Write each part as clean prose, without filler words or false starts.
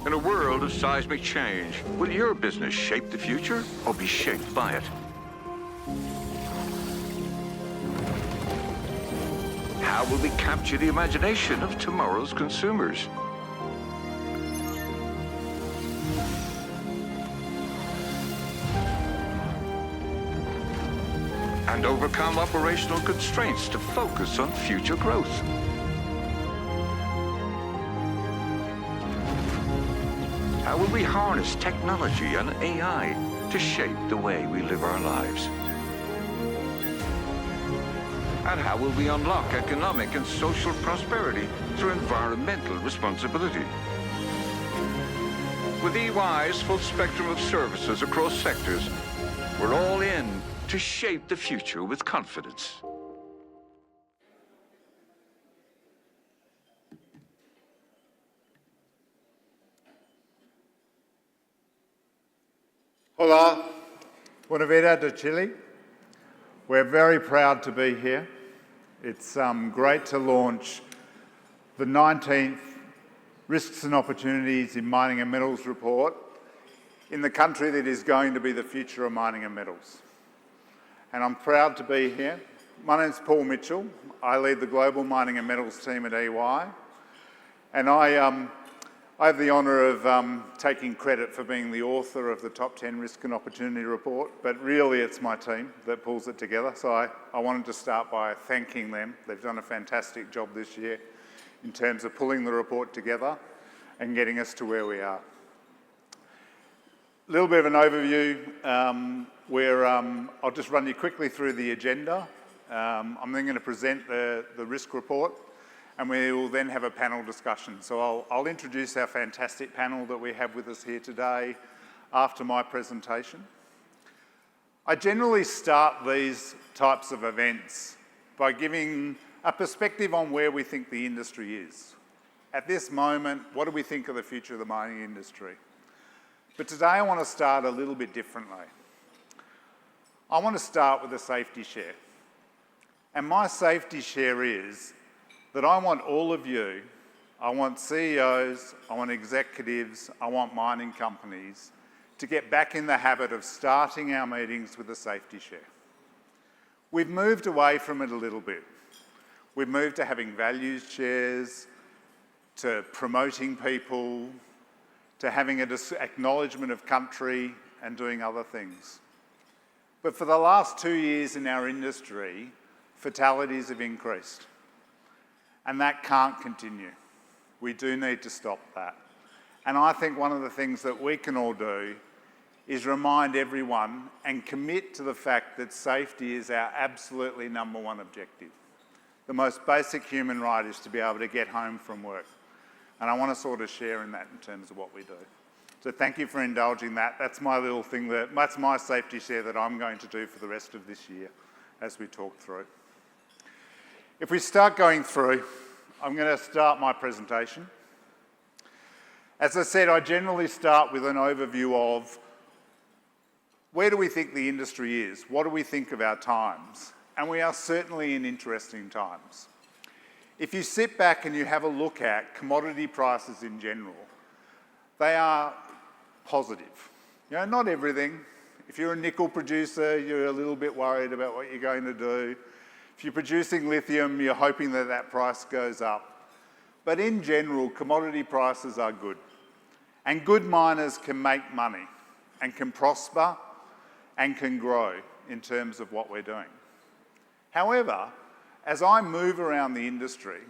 In a world of seismic change, will your business shape the future or be shaped by it? How will we capture the imagination of tomorrow's consumers? And overcome operational constraints to focus on future growth. How will we harness technology and AI to shape the way we live our lives? And how will we unlock economic and social prosperity through environmental responsibility? With EY's full spectrum of services across sectors, we're all in to shape the future with confidence. Hola, buena vida de Chile. We're very proud to be here. It's great to launch the 19th Risks and Opportunities in Mining and Metals report in the country that is going to be the future of mining and metals. And I'm proud to be here. My name's Paul Mitchell. I lead the Global Mining and Metals team at EY. And I have the honour of taking credit for being the author of the Top 10 Risk and Opportunity report, but really it's my team that pulls it together. So I wanted to start by thanking them. They've done a fantastic job this year in terms of pulling the report together and getting us to where we are. A little bit of an overview where I'll just run you quickly through the agenda. I'm then going to present the risk report, and we will then have a panel discussion. So I'll introduce our fantastic panel that we have with us here today after my presentation. I generally start these types of events by giving a perspective on where we think the industry is. At this moment, what do we think of the future of the mining industry? But today I want to start a little bit differently. I want to start with a safety share. And my safety share is that I want all of you, I want CEOs, I want executives, I want mining companies to get back in the habit of starting our meetings with a safety share. We've moved away from it a little bit. We've moved to having values shares, to promoting people, to having an acknowledgement of country and doing other things. But for the last 2 years in our industry, fatalities have increased. And that can't continue. We do need to stop that. And I think one of the things that we can all do is remind everyone and commit to the fact that safety is our absolutely number one objective. The most basic human right is to be able to get home from work. And I want to sort of share in that in terms of what we do. So thank you for indulging that. That's my little thing, that's my safety share that I'm going to do for the rest of this year as we talk through. If we start going through, I'm going to start my presentation. As I said, I generally start with an overview of where do we think the industry is? What do we think of our times? And we are certainly in interesting times. If you sit back and you have a look at commodity prices in general, they are positive. You know, not everything. If you're a nickel producer, you're a little bit worried about what you're going to do. If you're producing lithium, you're hoping that that price goes up. But in general, commodity prices are good. And good miners can make money and can prosper and can grow in terms of what we're doing. However, as I move around the industry,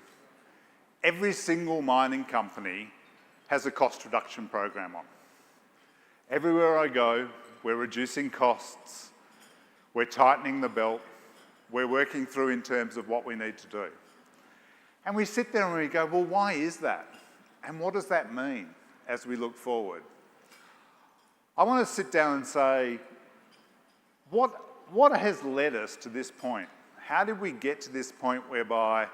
every single mining company has a cost reduction program on. Everywhere I go, we're reducing costs, we're tightening the belt, we're working through in terms of what we need to do. And we sit there and we go, well, why is that? And what does that mean as we look forward? I want to sit down and say, what has led us to this point? How did we get to this point whereby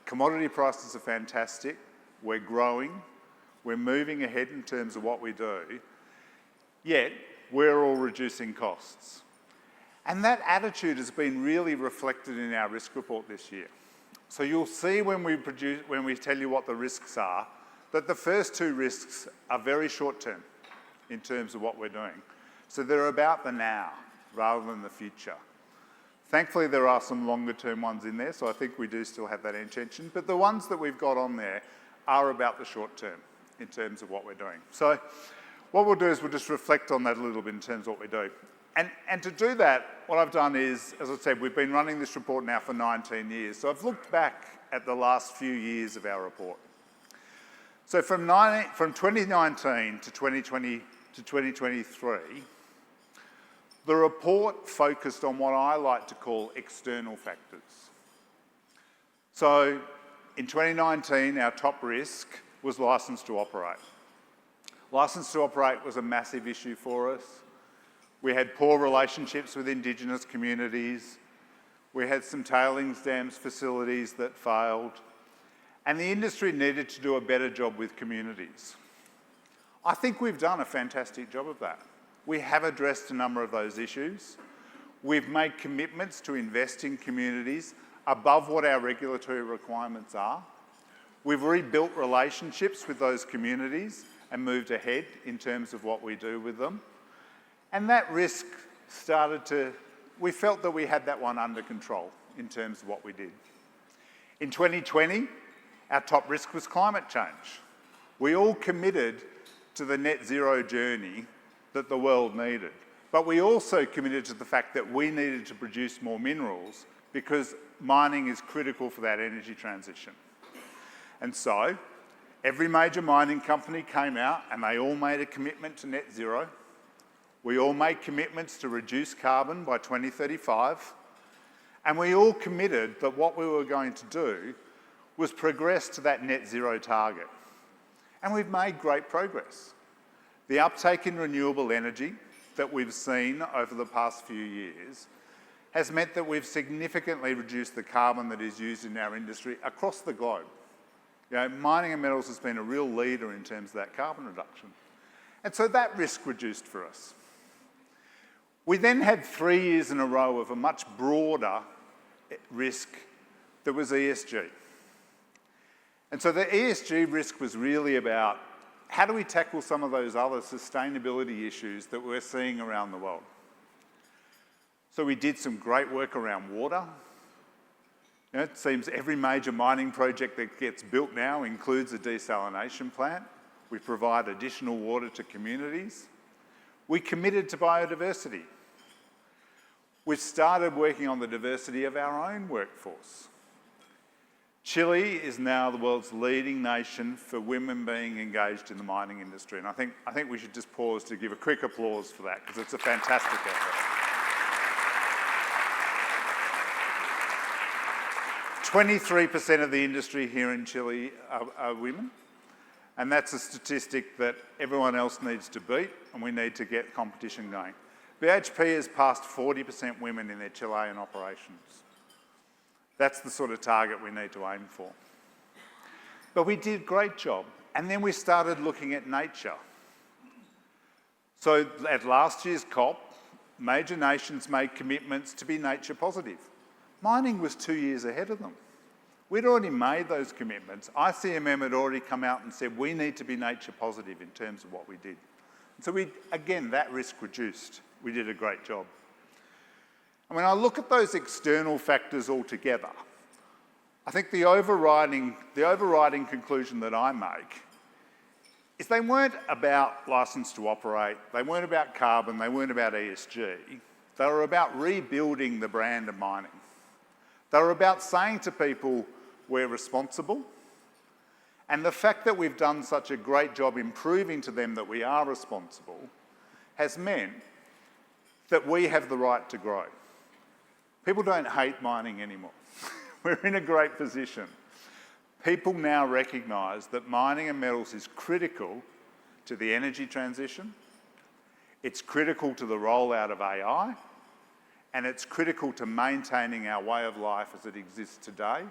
commodity prices are fantastic, we're growing, we're moving ahead in terms of what we do, yet we're all reducing costs? And that attitude has been really reflected in our risk report this year. So you'll see when we tell you what the risks are, that the first two risks are very short term in terms of what we're doing. So they're about the now rather than the future. Thankfully, there are some longer term ones in there, so I think we do still have that intention. But the ones that we've got on there are about the short term in terms of what we're doing. So what we'll do is we'll just reflect on that a little bit in terms of what we do. And to do that, what I've done is, as I said, we've been running this report now for 19 years. So I've looked back at the last few years of our report. So from 2019 to 2020 to 2023, the report focused on what I like to call external factors. So in 2019, our top risk was licence to operate. Licence to operate was a massive issue for us. We had poor relationships with Indigenous communities. We had some tailings dams facilities that failed. And the industry needed to do a better job with communities. I think we've done a fantastic job of that. We have addressed a number of those issues. We've made commitments to invest in communities above what our regulatory requirements are. We've rebuilt relationships with those communities and moved ahead in terms of what we do with them. And that risk we felt that we had that one under control in terms of what we did. In 2020, our top risk was climate change. We all committed to the net zero journey that the world needed. But we also committed to the fact that we needed to produce more minerals because mining is critical for that energy transition. And so every major mining company came out and they all made a commitment to net zero. We all made commitments to reduce carbon by 2035. And we all committed that what we were going to do was progress to that net zero target. And we've made great progress. The uptake in renewable energy that we've seen over the past few years has meant that we've significantly reduced the carbon that is used in our industry across the globe. You know, mining and metals has been a real leader in terms of that carbon reduction. And so that risk reduced for us. We then had 3 years in a row of a much broader risk that was ESG. And so the ESG risk was really about how do we tackle some of those other sustainability issues that we're seeing around the world? So we did some great work around water. You know, it seems every major mining project that gets built now includes a desalination plant. We provide additional water to communities. We committed to biodiversity. We've started working on the diversity of our own workforce. Chile is now the world's leading nation for women being engaged in the mining industry. And I think we should just pause to give a quick applause for that because it's a fantastic effort. 23% of the industry here in Chile are women. And that's a statistic that everyone else needs to beat and we need to get competition going. BHP has passed 40% women in their Chilean operations. That's the sort of target we need to aim for. But we did a great job. And then we started looking at nature. So at last year's COP, major nations made commitments to be nature positive. Mining was 2 years ahead of them. We'd already made those commitments. ICMM had already come out and said we need to be nature positive in terms of what we did. And so again, that risk reduced. We did a great job. And when I look at those external factors altogether, I think the overriding conclusion that I make is they weren't about licence to operate, they weren't about carbon, they weren't about ESG. They were about rebuilding the brand of mining. They were about saying to people, we're responsible. And the fact that we've done such a great job in proving to them that we are responsible has meant that we have the right to grow. People don't hate mining anymore. We're in a great position. People now recognise that mining and metals is critical to the energy transition, it's critical to the rollout of AI, and it's critical to maintaining our way of life as it exists today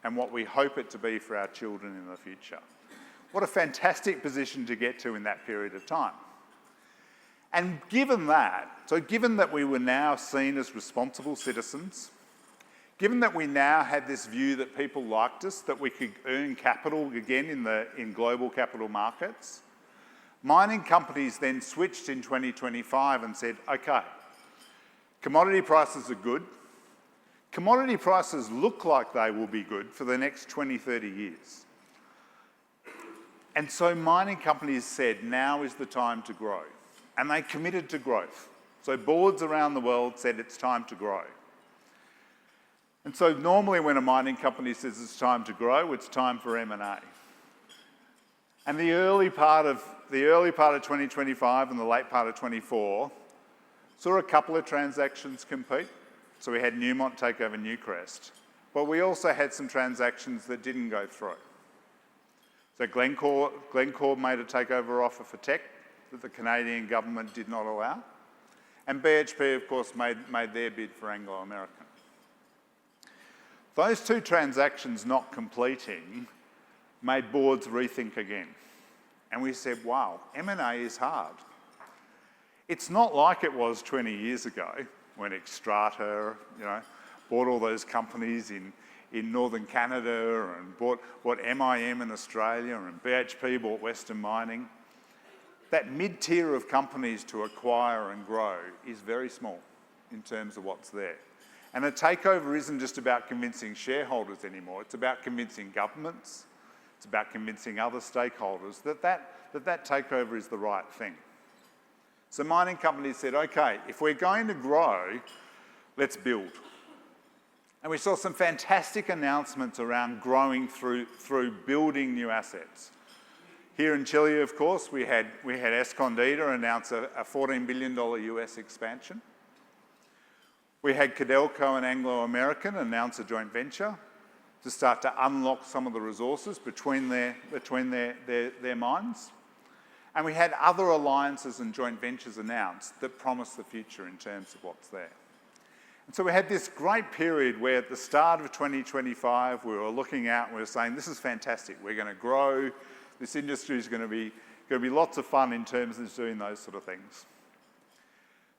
and what we hope it to be for our children in the future. What a fantastic position to get to in that period of time. And given that we were now seen as responsible citizens, Given that we now had this view that people liked us, that we could earn capital again in global capital markets, mining companies then switched in 2025 and said, okay, commodity prices are good. Commodity prices look like they will be good for the next 20, 30 years. And so mining companies said, now is the time to grow. And they committed to growth. So boards around the world said it's time to grow. And so normally when a mining company says it's time to grow, it's time for M&A. And the early part of 2025 and the late part of 24 saw a couple of transactions compete. So we had Newmont take over Newcrest, but we also had some transactions that didn't go through. So Glencore made a takeover offer for Teck that the Canadian government did not allow. And BHP, of course, made their bid for Anglo American. Those two transactions not completing made boards rethink again. And we said, wow, M&A is hard. It's not like it was 20 years ago when Xstrata, bought all those companies in northern Canada and bought MIM in Australia and BHP bought Western Mining. That mid-tier of companies to acquire and grow is very small in terms of what's there. And a takeover isn't just about convincing shareholders anymore, it's about convincing governments, it's about convincing other stakeholders that takeover is the right thing. So mining companies said, okay, if we're going to grow, let's build. And we saw some fantastic announcements around growing through building new assets. Here in Chile, of course, we had Escondida announce a $14 billion US expansion. We had Codelco and Anglo American announce a joint venture to start to unlock some of the resources between their mines. And we had other alliances and joint ventures announced that promise the future in terms of what's there. And so we had this great period where at the start of 2025, we were looking out and we were saying, this is fantastic, we're going to grow, this industry is going to be lots of fun in terms of doing those sort of things.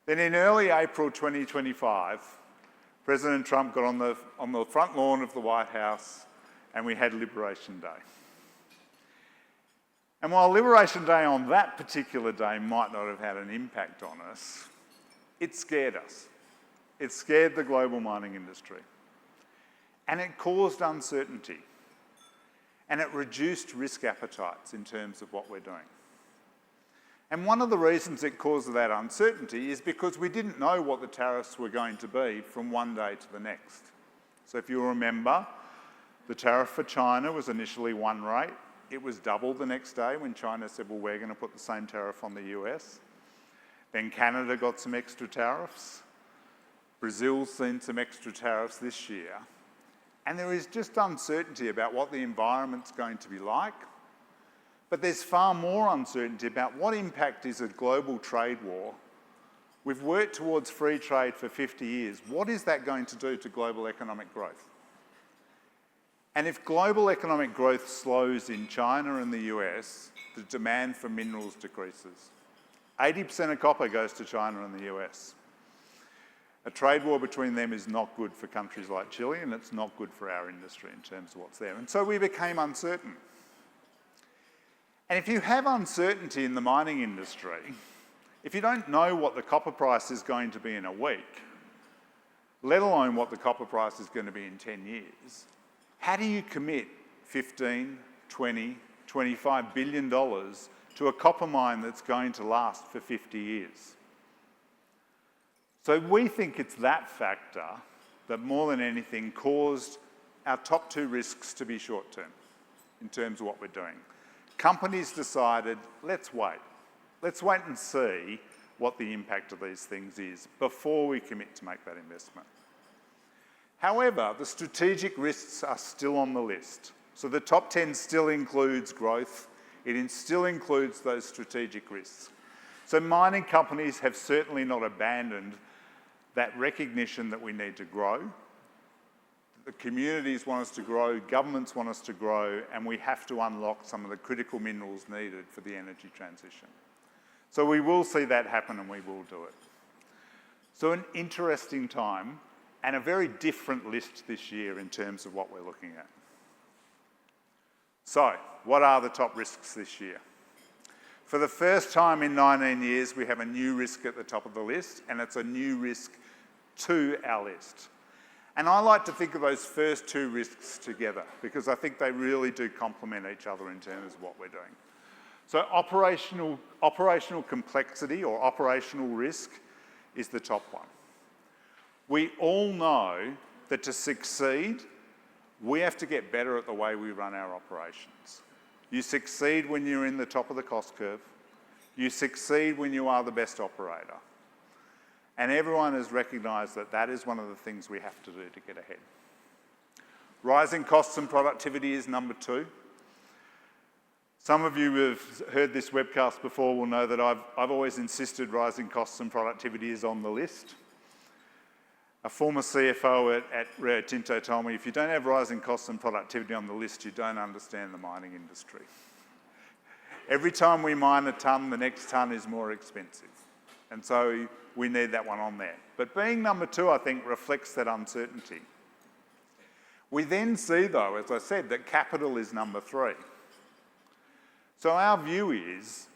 Then in early April 2025, President Trump got on the front lawn of the White House and we had Liberation Day. And while Liberation Day on that particular day might not have had an impact on us, it scared us. It scared the global mining industry. And it caused uncertainty. And it reduced risk appetites in terms of what we're doing. And one of the reasons it caused that uncertainty is because we didn't know what the tariffs were going to be from one day to the next. So if you remember, the tariff for China was initially one rate. It was double the next day when China said, well, we're going to put the same tariff on the US. Then Canada got some extra tariffs. Brazil's seen some extra tariffs this year. And there is just uncertainty about what the environment's going to be like. But there's far more uncertainty about what impact is a global trade war. We've worked towards free trade for 50 years. What is that going to do to global economic growth? And if global economic growth slows in China and the US, the demand for minerals decreases. 80% of copper goes to China and the US. A trade war between them is not good for countries like Chile, and it's not good for our industry in terms of what's there. And so we became uncertain. And if you have uncertainty in the mining industry, if you don't know what the copper price is going to be in a week, let alone what the copper price is going to be in 10 years, how do you commit 15, 20, $25 billion to a copper mine that's going to last for 50 years? So we think it's that factor that more than anything caused our top two risks to be short-term in terms of what we're doing. Companies decided, let's wait. Let's wait and see what the impact of these things is before we commit to make that investment. However, the strategic risks are still on the list. So the top 10 still includes growth. It still includes those strategic risks. So mining companies have certainly not abandoned that recognition that we need to grow. The communities want us to grow, governments want us to grow, and we have to unlock some of the critical minerals needed for the energy transition. So we will see that happen and we will do it. So an interesting time, and a very different list this year in terms of what we're looking at. So, what are the top risks this year? For the first time in 19 years, we have a new risk at the top of the list, and it's a new risk to our list. And I like to think of those first two risks together because I think they really do complement each other in terms of what we're doing. So operational complexity or operational risk is the top one. We all know that to succeed, we have to get better at the way we run our operations. You succeed when you're in the top of the cost curve. You succeed when you are the best operator. And everyone has recognised that that is one of the things we have to do to get ahead. Rising costs and productivity is number 2. Some of you who have heard this webcast before will know that I've always insisted rising costs and productivity is on the list. A former CFO at Rio Tinto told me, if you don't have rising costs and productivity on the list, you don't understand the mining industry. Every time we mine a tonne, the next tonne is more expensive. And so we need that one on there. But being number 2, I think, reflects that uncertainty. We then see, though, as I said, that capital is number 3. So our view is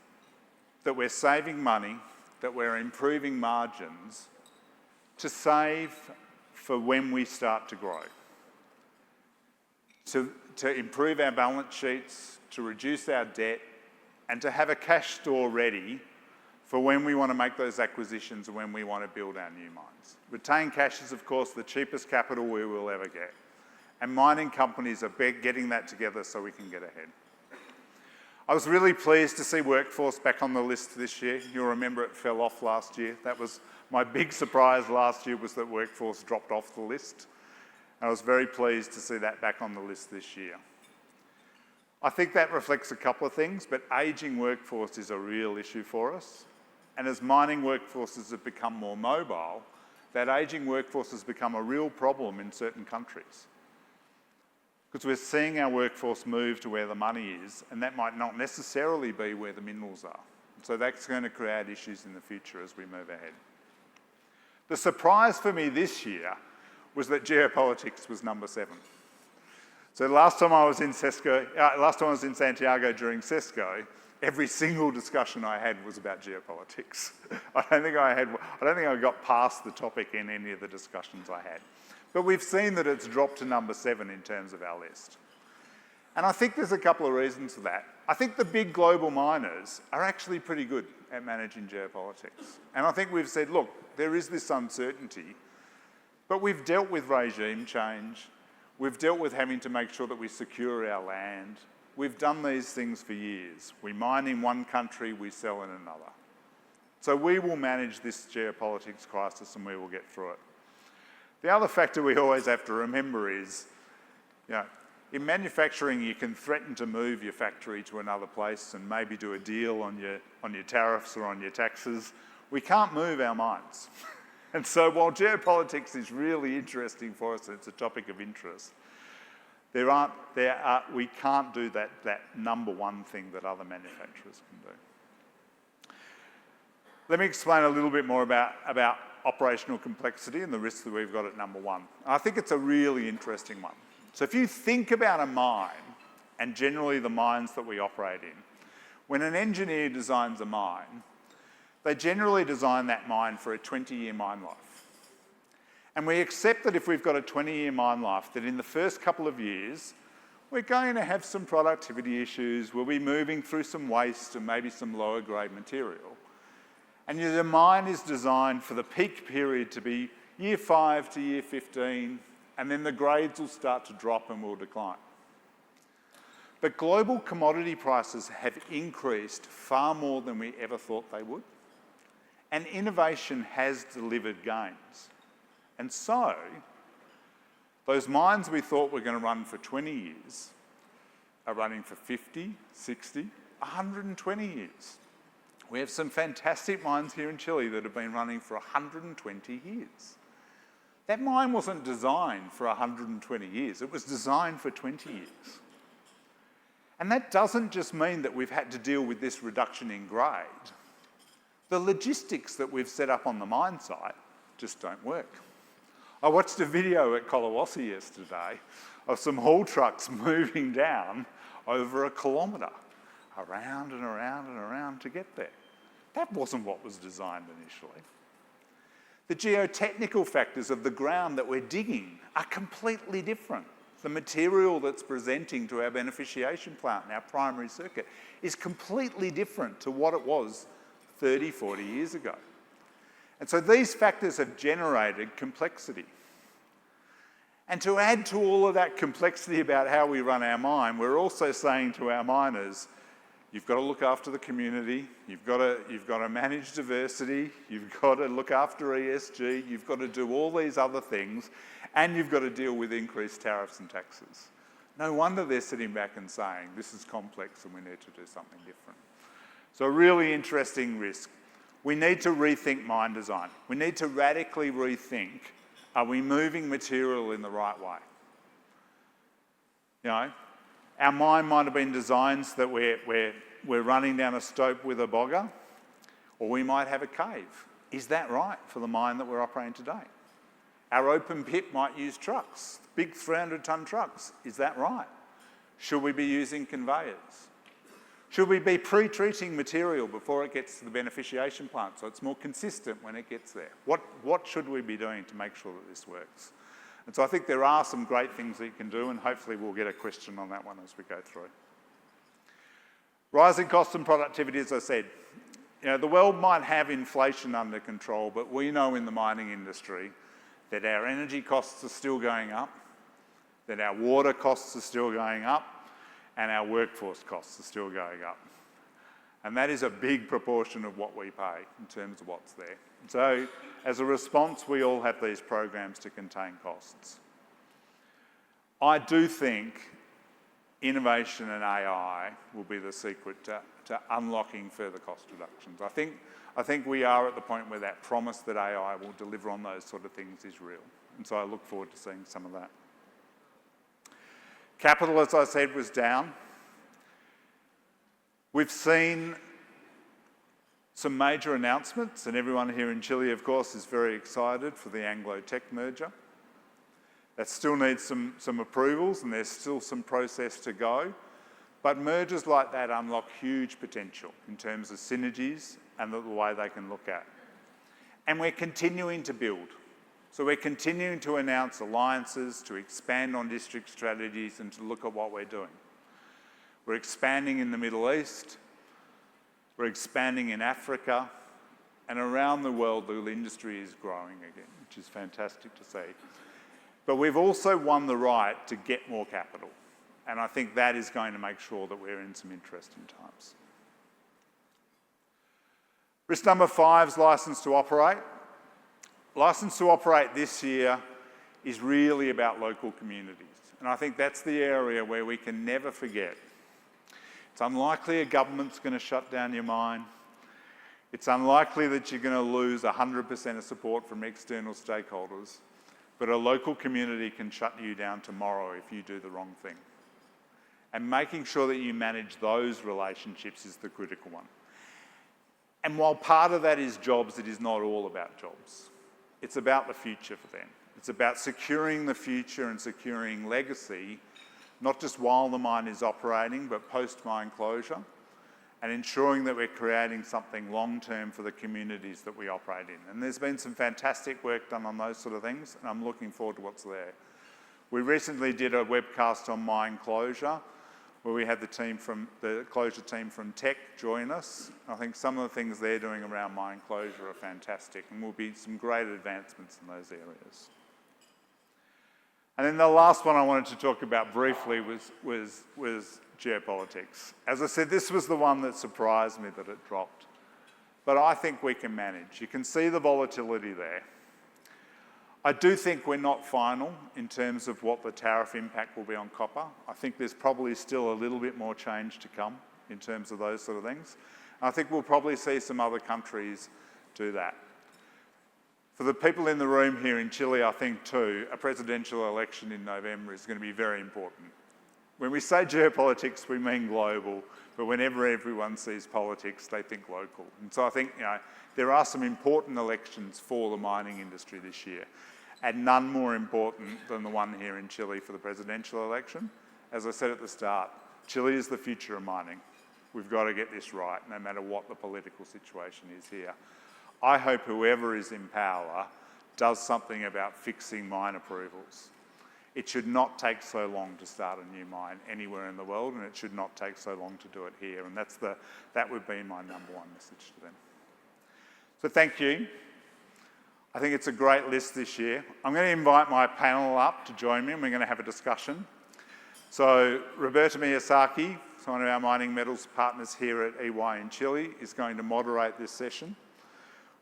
that we're saving money, that we're improving margins to save for when we start to grow. To improve our balance sheets, to reduce our debt, and to have a cash store ready for when we want to make those acquisitions and when we want to build our new mines. Retained cash is, of course, the cheapest capital we will ever get. And mining companies are getting that together so we can get ahead. I was really pleased to see workforce back on the list this year. You'll remember it fell off last year. That was my big surprise last year, was that workforce dropped off the list. I was very pleased to see that back on the list this year. I think that reflects a couple of things, but ageing workforce is a real issue for us. And as mining workforces have become more mobile, that ageing workforce has become a real problem in certain countries. Because we're seeing our workforce move to where the money is, and that might not necessarily be where the minerals are. So that's going to create issues in the future as we move ahead. The surprise for me this year was that geopolitics was number 7. So last time I was in Santiago during CESCO, every single discussion I had was about geopolitics. I don't think I got past the topic in any of the discussions I had. But we've seen that it's dropped to number 7 in terms of our list. And I think there's a couple of reasons for that. I think the big global miners are actually pretty good at managing geopolitics. And I think we've said, look, there is this uncertainty, but we've dealt with regime change. We've dealt with having to make sure that we secure our land. We've done these things for years. We mine in one country, we sell in another. So we will manage this geopolitics crisis and we will get through it. The other factor we always have to remember is, in manufacturing, you can threaten to move your factory to another place and maybe do a deal on your tariffs or on your taxes. We can't move our mines. And so while geopolitics is really interesting for us, it's a topic of interest, we can't do that number 1 thing that other manufacturers can do. Let me explain a little bit more about operational complexity and the risks that we've got at number 1. I think it's a really interesting one. So if you think about a mine, and generally the mines that we operate in, when an engineer designs a mine, they generally design that mine for a 20-year mine life. And we accept that if we've got a 20-year mine life, that in the first couple of years, we're going to have some productivity issues, we'll be moving through some waste and maybe some lower grade material. And the mine is designed for the peak period to be year 5 to year 15, and then the grades will start to drop and will decline. But global commodity prices have increased far more than we ever thought they would, and innovation has delivered gains. And so, those mines we thought were going to run for 20 years are running for 50, 60, 120 years. We have some fantastic mines here in Chile that have been running for 120 years. That mine wasn't designed for 120 years, it was designed for 20 years. And that doesn't just mean that we've had to deal with this reduction in grade. The logistics that we've set up on the mine site just don't work. I watched a video at Kolawossi yesterday of some haul trucks moving down over a kilometre, around and around and around to get there. That wasn't what was designed initially. The geotechnical factors of the ground that we're digging are completely different. The material that's presenting to our beneficiation plant and our primary circuit is completely different to what it was 30, 40 years ago. And so these factors have generated complexity. And to add to all of that complexity about how we run our mine, we're also saying to our miners, you've got to look after the community, you've got to manage diversity, you've got to look after ESG, you've got to do all these other things, and you've got to deal with increased tariffs and taxes. No wonder they're sitting back and saying, this is complex and we need to do something different. So a really interesting risk. We need to rethink mine design. We need to radically rethink, are we moving material in the right way? You know, our mine might have been designed so that we're running down a stope with a bogger, or we might have a cave. Is that right for the mine that we're operating today? Our open pit might use trucks, big 300-tonne trucks. Is that right? Should we be using conveyors? Should we be pre-treating material before it gets to the beneficiation plant so it's more consistent when it gets there? What should we be doing to make sure that this works? And so I think there are some great things that you can do, and hopefully we'll get a question on that one as we go through. Rising costs and productivity, as I said. You know, the world might have inflation under control, but we know in the mining industry that our energy costs are still going up, that our water costs are still going up, and our workforce costs are still going up. And that is a big proportion of what we pay in terms of what's there. So as a response, we all have these programs to contain costs. I do think innovation and AI will be the secret to unlocking further cost reductions. I think we are at the point where that promise that AI will deliver on those sort of things is real. And so I look forward to seeing some of that. Capital, as I said, was down. We've seen some major announcements, and everyone here in Chile, of course, is very excited for the Anglo-Teck merger. That still needs some approvals, and there's still some process to go. But mergers like that unlock huge potential in terms of synergies and the way they can look at. And we're continuing to build. So we're continuing to announce alliances, to expand on district strategies and to look at what we're doing. We're expanding in the Middle East, we're expanding in Africa, and around the world the industry is growing again, which is fantastic to see. But we've also won the right to get more capital, and I think that is going to make sure that we're in some interesting times. Risk number 5 is licence to operate. Licence to operate this year is really about local communities. And I think that's the area where we can never forget. It's unlikely a government's going to shut down your mine. It's unlikely that you're going to lose 100% of support from external stakeholders. But a local community can shut you down tomorrow if you do the wrong thing. And making sure that you manage those relationships is the critical one. And while part of that is jobs, it is not all about jobs. It's about the future for them. It's about securing the future and securing legacy, not just while the mine is operating, but post-mine closure, and ensuring that we're creating something long-term for the communities that we operate in. And there's been some fantastic work done on those sort of things, and I'm looking forward to what's there. We recently did a webcast on mine closure, where we had the closure team from Teck join us. I think some of the things they're doing around mine closure are fantastic, and will be some great advancements in those areas. And then the last one I wanted to talk about briefly was geopolitics. As I said, this was the one that surprised me that it dropped. But I think we can manage. You can see the volatility there. I do think we're not final in terms of what the tariff impact will be on copper. I think there's probably still a little bit more change to come in terms of those sort of things. I think we'll probably see some other countries do that. For the people in the room here in Chile, I think too, a presidential election in November is going to be very important. When we say geopolitics, we mean global, but whenever everyone sees politics, they think local. And so I think, there are some important elections for the mining industry this year. and none more important than the one here in Chile for the presidential election. As I said at the start, Chile is the future of mining. We've got to get this right, no matter what the political situation is here. I hope whoever is in power does something about fixing mine approvals. It should not take so long to start a new mine anywhere in the world, and it should not take so long to do it here. And that would be my number one message to them. So thank you. I think it's a great list this year. I'm going to invite my panel up to join me, and we're going to have a discussion. So Roberta Miyazaki, one of our mining metals partners here at EY in Chile, is going to moderate this session.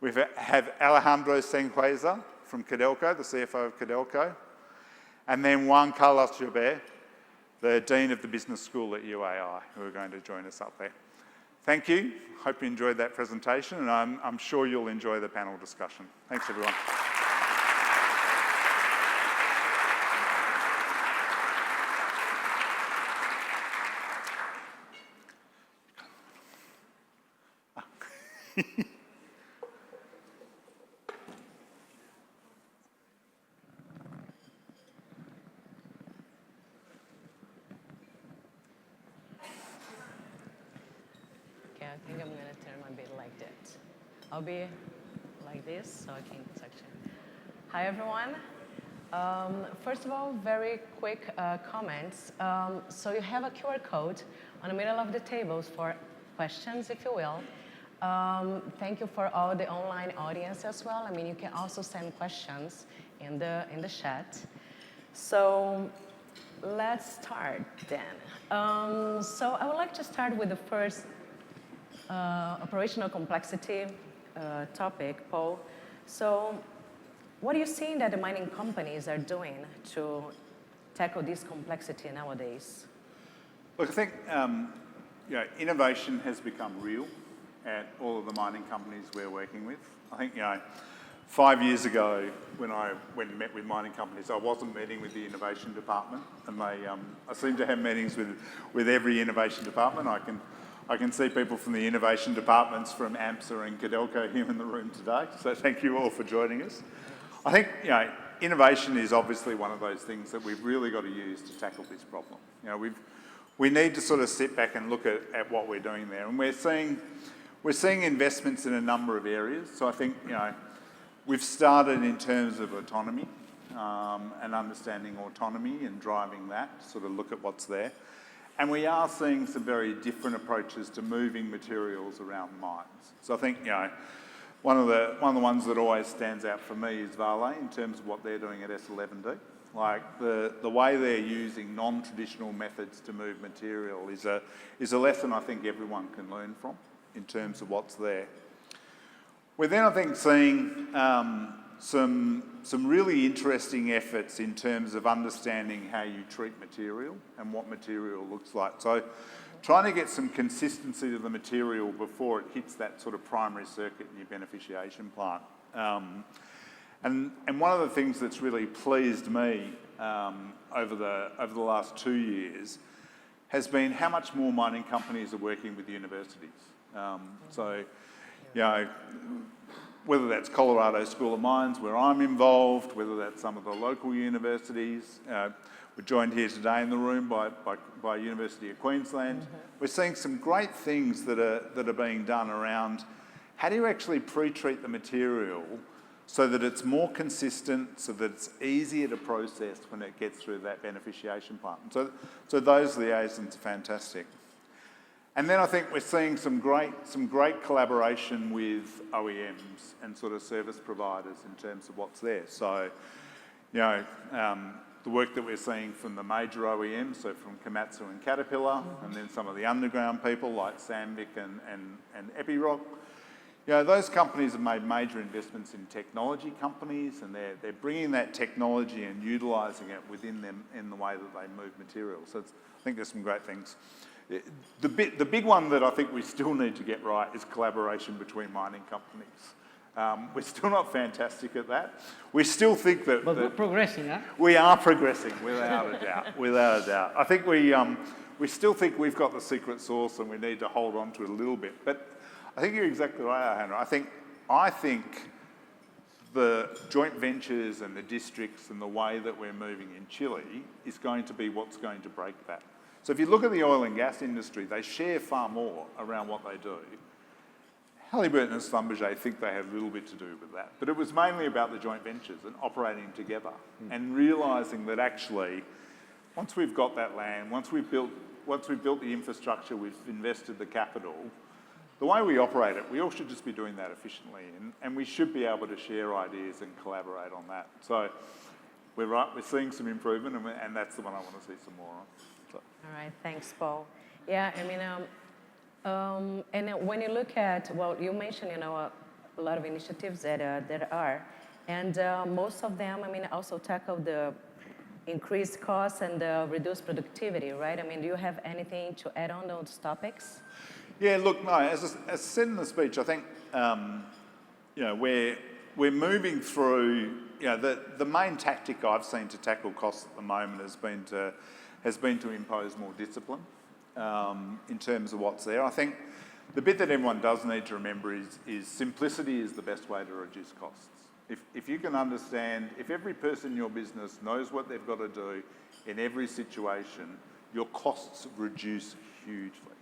We have Alejandro Senghuesa from Codelco, the CFO of Codelco, and then Juan Carlos Joubert, the Dean of the Business School at UAI, who are going to join us up there. Thank you. Hope you enjoyed that presentation, and I'm sure you'll enjoy the panel discussion. Thanks, everyone. I think I'm going to turn my bit like that. I'll be like this, so I can section. Hi, everyone. First of all, very quick comments. So you have a QR code on the middle of the tables for questions, if you will. Thank you for all the online audience as well. I mean, you can also send questions in the chat. So let's start then. So I would like to start with the first operational complexity topic, Paul. So what are you seeing that the mining companies are doing to tackle this complexity nowadays? Look, I think innovation has become real at all of the mining companies we're working with. I think 5 years ago, when I went and met with mining companies, I wasn't meeting with the innovation department, and I seem to have meetings with every innovation department. I can see people from the innovation departments from AMSA and Codelco here in the room today, so thank you all for joining us. I think innovation is obviously one of those things that we've really got to use to tackle this problem. We need to sort of sit back and look at what we're doing there, and we're seeing investments in a number of areas. So I think we've started in terms of autonomy and understanding autonomy and driving that, sort of look at what's there. And we are seeing some very different approaches to moving materials around mines. So I think one of the ones that always stands out for me is Vale in terms of what they're doing at S11D. Like the way they're using non-traditional methods to move material is a lesson I think everyone can learn from in terms of what's there. We're then, I think, seeing some really interesting efforts in terms of understanding how you treat material and what material looks like. So trying to get some consistency to the material before it hits that sort of primary circuit in your beneficiation plant. And one of the things that's really pleased me over the last 2 years has been how much more mining companies are working with universities. Whether that's Colorado School of Mines, where I'm involved, whether that's some of the local universities. We're joined here today in the room by University of Queensland. Mm-hmm. We're seeing some great things that are being done around how do you actually pre-treat the material so that it's more consistent, so that it's easier to process when it gets through that beneficiation plant. So those liaisons are fantastic. And then I think we're seeing some great collaboration with OEMs and sort of service providers in terms of what's there. So, the work that we're seeing from the major OEMs, so from Komatsu and Caterpillar, and then some of the underground people like Sandvik and Epiroc. Those companies have made major investments in technology companies, and they're bringing that technology and utilising it within them in the way that they move materials. So I think there's some great things. The big one that I think we still need to get right is collaboration between mining companies. We're still not fantastic at that. We still think that... But we're progressing, huh? We are progressing, without a doubt, without a doubt. I think we still think we've got the secret sauce and we need to hold on to it a little bit. But I think you're exactly right, Alejandro. I think the joint ventures and the districts and the way that we're moving in Chile is going to be what's going to break that. So if you look at the oil and gas industry, they share far more around what they do. Halliburton and Schlumberger think they had a little bit to do with that, but it was mainly about the joint ventures and operating together and realising that actually, once we've got that land, once we've built the infrastructure, we've invested the capital, the way we operate it, we all should just be doing that efficiently, and we should be able to share ideas and collaborate on that. So we're seeing some improvement, and that's the one I want to see some more on. So. All right, thanks, Paul. Yeah, I mean, and when you look at, well, you mentioned, a lot of initiatives that there are, and most of them, I mean, also tackle the increased costs and reduced productivity, right? I mean, do you have anything to add on those topics? Yeah, look, no, as said in the speech, I think, we're moving through, the main tactic I've seen to tackle costs at the moment has been to impose more discipline in terms of what's there. I think the bit that everyone does need to remember is simplicity is the best way to reduce costs. If you can understand, if every person in your business knows what they've got to do in every situation, your costs reduce hugely.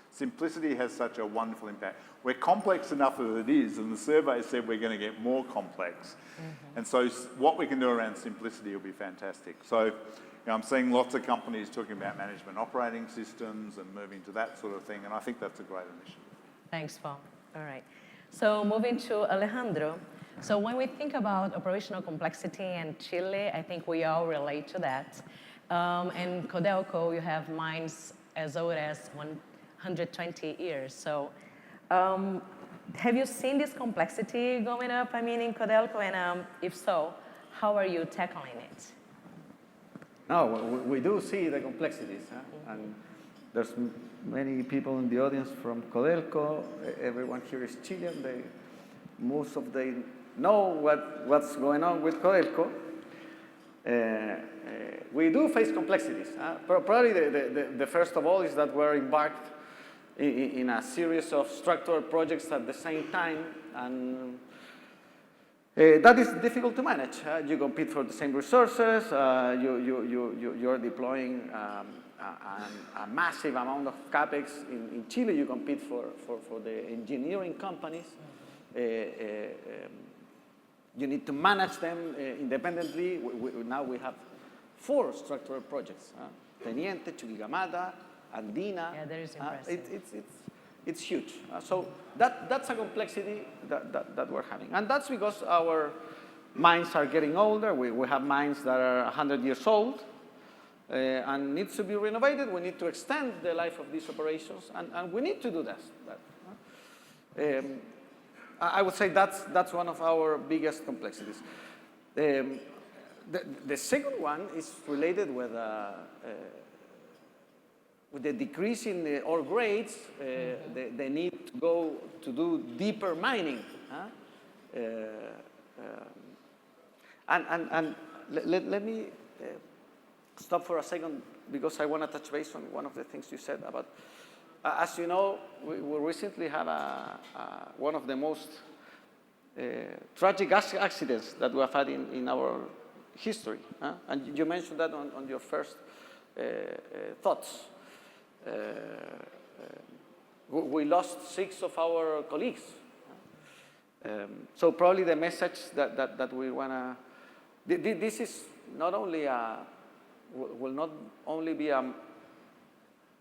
Simplicity has such a wonderful impact. We're complex enough as it is, and the survey said we're going to get more complex. Mm-hmm. And so what we can do around simplicity will be fantastic. So I'm seeing lots of companies talking about management operating systems and moving to that sort of thing, and I think that's a great initiative. Thanks, Paul. All right. So moving to Alejandro. So when we think about operational complexity in Chile, I think we all relate to that. And Codelco, you have mines as old as 120 years. So have you seen this complexity going up, I mean, in Codelco? And if so, how are you tackling it? No, we do see the complexities. Huh? And there's many people in the audience from Codelco. Everyone here is Chilean. Most of them know what's going on with Codelco. We do face complexities. Probably the first of all is that we're embarked in a series of structural projects at the same time, and that is difficult to manage. You compete for the same resources. You're deploying a massive amount of capex in Chile. You compete for the engineering companies. You need to manage them independently. Now we have 4 structural projects: Teniente, Chuquicamata, Andina. Yeah, that is impressive. It's huge. So that's a complexity that we're having. And that's because our mines are getting older. We have mines that are 100 years old and needs to be renovated. We need to extend the life of these operations, and we need to do that. I would say that's one of our biggest complexities. The second one is related with the decrease in the ore grades, the need to go to do deeper mining. And let me stop for a second, because I want to touch base on one of the things you said about, as you know, we recently had one of the most tragic accidents that we have had in our history. And you mentioned that on your first thoughts. We lost 6 of our colleagues. So probably the message that we want to, this is not only will not only be a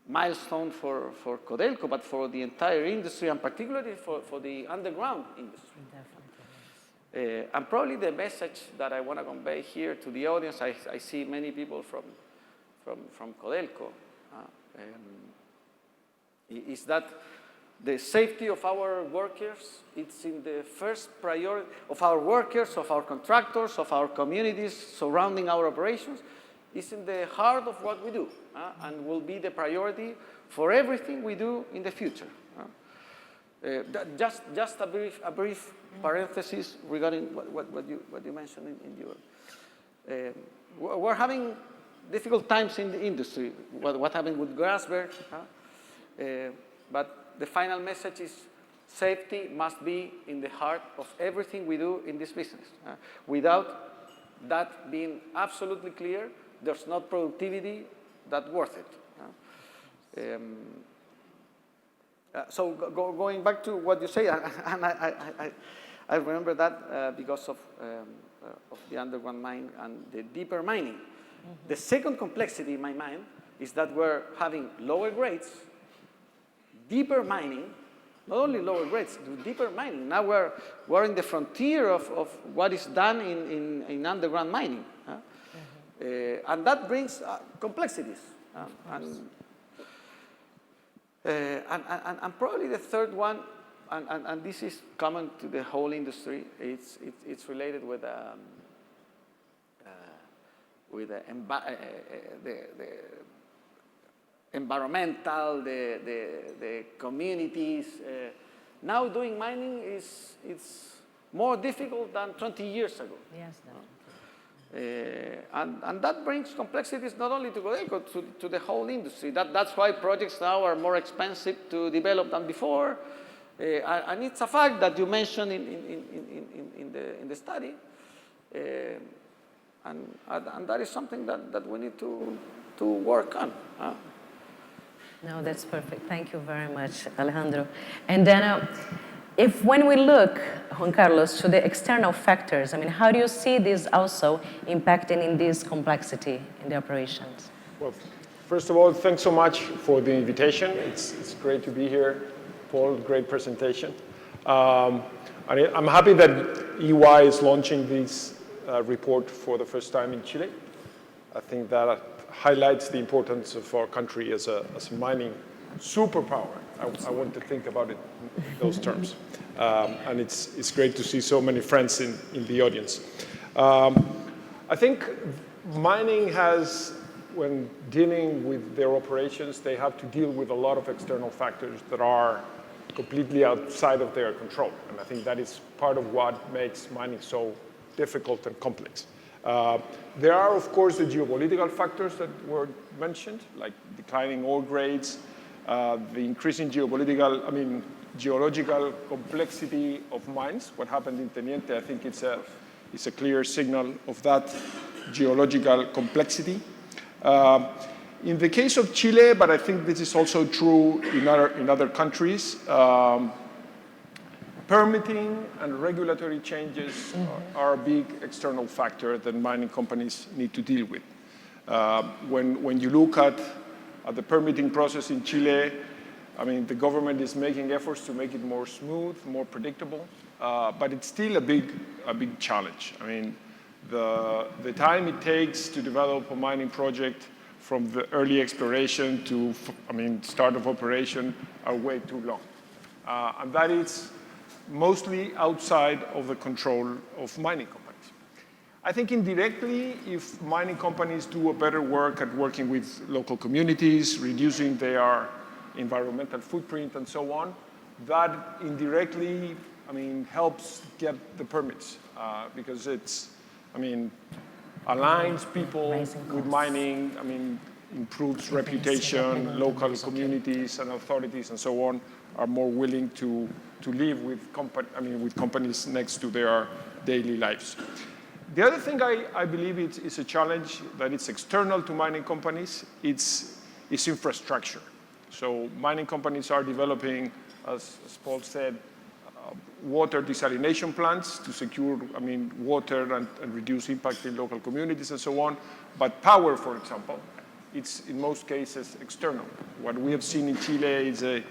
milestone for Codelco, but for the entire industry, and particularly for the underground industry. Definitely. And probably the message that I want to convey here to the audience, I see many people from Codelco, is that the safety of our workers, it's in the first priority of our workers, of our contractors, of our communities surrounding our operations. It's in the heart of what we do, and will be the priority for everything we do in the future. Just a brief parenthesis regarding what you mentioned in your. We're having difficult times in the industry. What happened with Grasberg, but the final message is Safety must be in the heart of everything we do in this business. Without that being absolutely clear, there's not productivity that's worth it. So going back to what you say, and I remember that because of the underground mine and the deeper mining. Mm-hmm. The second complexity in my mind is that we're having lower grades, deeper mining, not only lower grades, deeper mining. Now we're in the frontier of what is done in underground mining. Mm-hmm. And that brings complexities. And probably the third one, and this is common to the whole industry, it's related with the environmental, the communities. Now doing mining it's more difficult than 20 years ago. Yes, definitely. And that brings complexities not only to Codelco, to the whole industry. That's why projects now are more expensive to develop than before. And it's a fact that you mentioned in the study. And that is something that we need to work on. No, that's perfect. Thank you very much, Alejandro. And then when we look, Juan Carlos, to the external factors, I mean, how do you see this also impacting in this complexity in the operations? Well, first of all, thanks so much for the invitation. It's great to be here. Paul, great presentation. I'm happy that EY is launching this report for the first time in Chile. I think that highlights the importance of our country as a mining superpower. I want to think about it in those terms. And it's great to see so many friends in the audience. I think mining has, when dealing with their operations, they have to deal with a lot of external factors that are completely outside of their control. And I think that is part of what makes mining so difficult and complex. There are, of course, the geopolitical factors that were mentioned, like declining ore grades, the increasing geological complexity of mines. What happened in Teniente, I think it's a clear signal of that geological complexity. In the case of Chile, but I think this is also true in other countries, permitting and regulatory changes are a big external factor that mining companies need to deal with. When you look at the permitting process in Chile, I mean, the government is making efforts to make it more smooth, more predictable, but it's still a big challenge. I mean, the time it takes to develop a mining project from the early exploration to, start of operation are way too long. And that is mostly outside of the control of mining companies. I think indirectly, if mining companies do a better work at working with local communities, reducing their environmental footprint and so on, that indirectly, helps get the permits because it's, aligns people with mining, improves reputation, local communities and authorities and so on are more willing to live with companies next to their daily lives. The other thing I believe is a challenge that is external to mining companies, is infrastructure. So mining companies are developing, as Paul said, water desalination plants to secure water and reduce impact in local communities and so on. But power, for example, it's in most cases external. What we have seen in Chile is a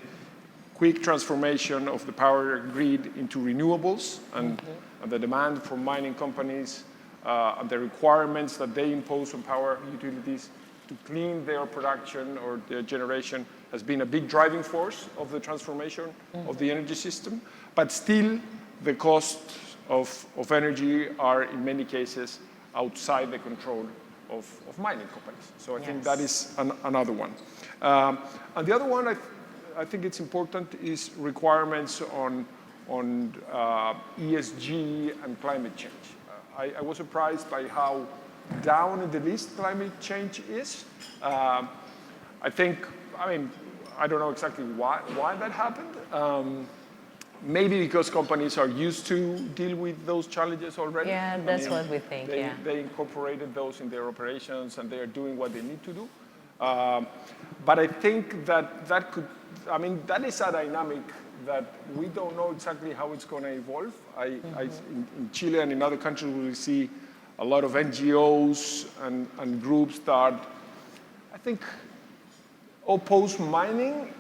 quick transformation of the power grid into renewables and the demand from mining companies and the requirements that they impose on power utilities to clean their production or their generation has been a big driving force of the transformation of the energy system. But still, the costs of energy are in many cases outside the control of mining companies. So I think that is another one. And the other one I think it's important is requirements on ESG and climate change. I was surprised by how down in the list climate change is. I think, I don't know exactly why that happened. maybe because companies are used to deal with those challenges already. Yeah, that's what we think, they, yeah. They incorporated those in their operations and they are doing what they need to do. But I think that could, I mean, that is a dynamic that we don't know exactly how it's going to evolve. In Chile and in other countries, we see a lot of NGOs and groups that I think oppose mining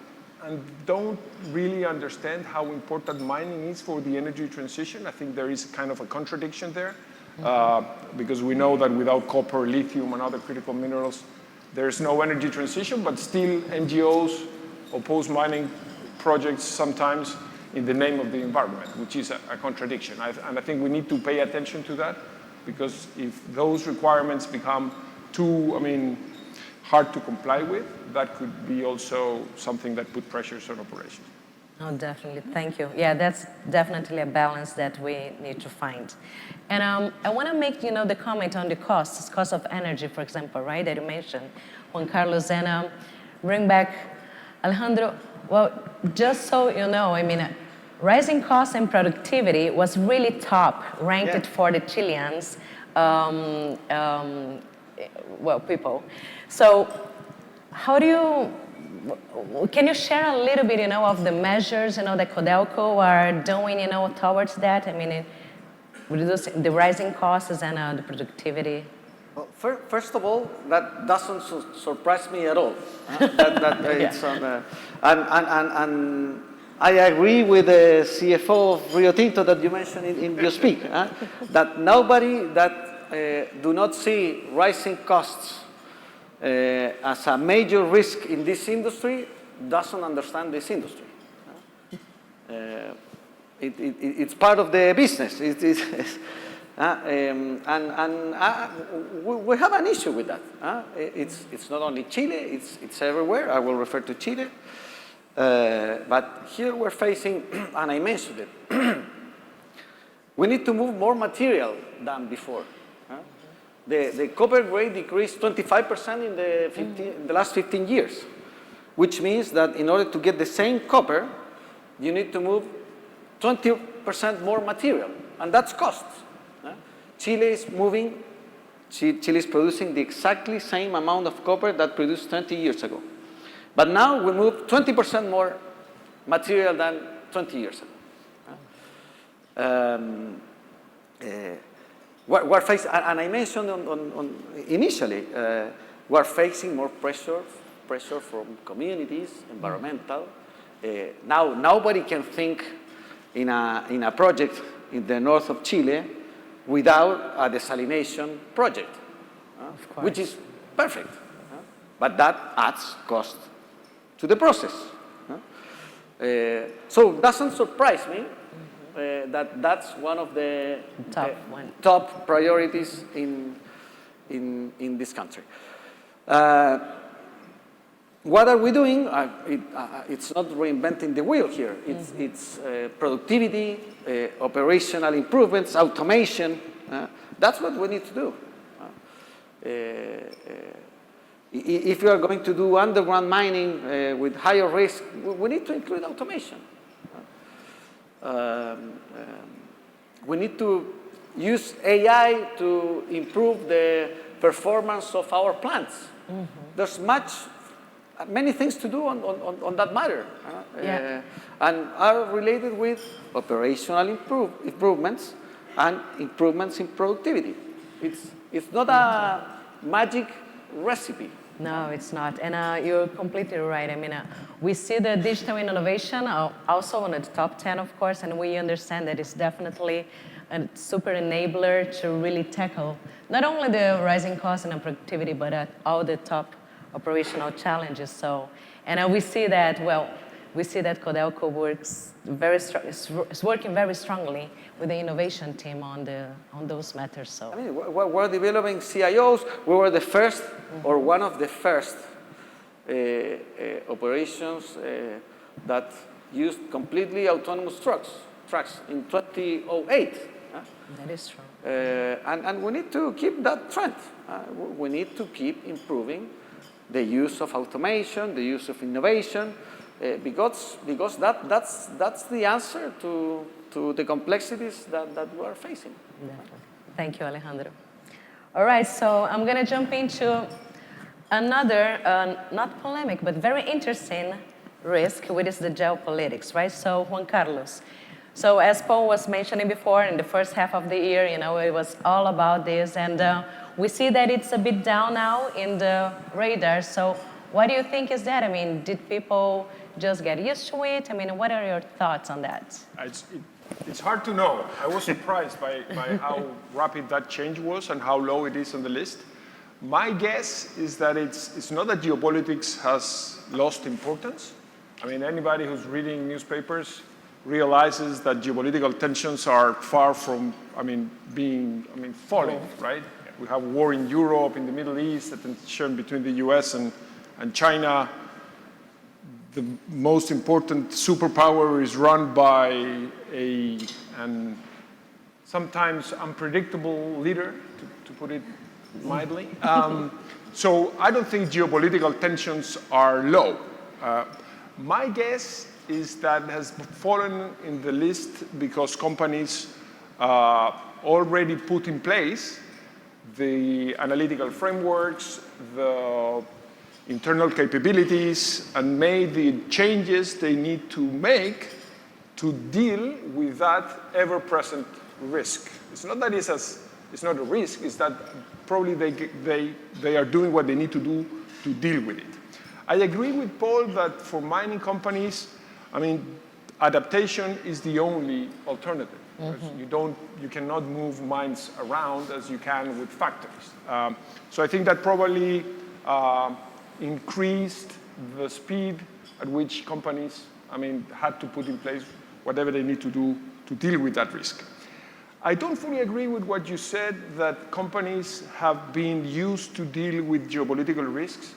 and don't really understand how important mining is for the energy transition. I think there is kind of a contradiction there because we know that without copper, lithium, and other critical minerals, there's no energy transition, but still NGOs oppose mining projects sometimes in the name of the environment, which is a contradiction. And I think we need to pay attention to that because if those requirements become too, hard to comply with, that could be also something that put pressures on operations. Oh, definitely. Thank you. Yeah, that's definitely a balance that we need to find. And I want to make, the comment on the cost of energy, for example, right, that you mentioned, Juan Carlos, and bring back Alejandro. Well, just so you know, rising costs and productivity was really top ranked for the Chileans, people. So how do you, can you share a little bit, of the measures, that Codelco are doing, towards that? Reducing the rising costs and the productivity. Well, first of all, that doesn't surprise me at all. It's and I agree with the CFO of Rio Tinto that you mentioned in your speak, that nobody that do not see rising costs as a major risk in this industry doesn't understand this industry. It's part of the business. We have an issue with that. It's not only Chile, it's everywhere. I will refer to Chile. But here we're facing, and I mentioned it, we need to move more material than before. The copper grade decreased 25% in the last 15 years, which means that in order to get the same copper, you need to move 20% more material, and that's cost. Chile is producing the exactly same amount of copper that produced 20 years ago. But now we move 20% more material than 20 years ago. We're facing, and I mentioned initially, we're facing more pressure from communities, environmental. Now nobody can think in a project in the north of Chile without a desalination project, which is perfect. But that adds cost to the process. So it doesn't surprise me that's one of the top priorities in this country. What are we doing? It's not reinventing the wheel here. It's productivity, operational improvements, automation. That's what we need to do. If you are going to do underground mining with higher risk, we need to include automation. We need to use AI to improve the performance of our plants. There's many things to do on that matter, and are related with operational improvements and improvements in productivity. It's not a magic recipe. No, it's not. And you're completely right. We see the digital innovation also on the top 10, of course, and we understand that it's definitely a super enabler to really tackle not only the rising costs and productivity, but all the top operational challenges. So, and we see that, Codelco works is working very strongly with the innovation team on those matters. So we're developing CIOs. We were the first, or one of the first operations that used completely autonomous trucks in 2008. That is true. And we need to keep that trend. We need to keep improving the use of automation, the use of innovation, because that's the answer to the complexities that we are facing. Definitely. Thank you, Alejandro. All right, so I'm going to jump into another, not polemic, but very interesting risk, which is the geopolitics, right? So Juan Carlos. So as Paul was mentioning before, in the first half of the year, you know, it was all about this, and we see that it's a bit down now in the radar. So what do you think is that? I mean, did people just get used to it? I mean, what are your thoughts on that? It's hard to know. I was surprised by how rapid that change was and how low it is on the list. My guess is that it's not that geopolitics has lost importance. I mean, anybody who's reading newspapers realizes that geopolitical tensions are far from, falling, right? We have war in Europe, in the Middle East, the tension between the US and China. The most important superpower is run by an sometimes unpredictable leader, to put it mildly. So I don't think geopolitical tensions are low. My guess is that it has fallen in the list because companies already put in place the analytical frameworks, the internal capabilities, and made the changes they need to make to deal with that ever-present risk. It's not that it's not a risk, it's that probably they are doing what they need to do to deal with it. I agree with Paul that for mining companies, adaptation is the only alternative. Mm-hmm. You cannot move mines around as you can with factories. So I think that probably increased the speed at which companies, had to put in place whatever they need to do to deal with that risk. I don't fully agree with what you said, that companies have been used to deal with geopolitical risks,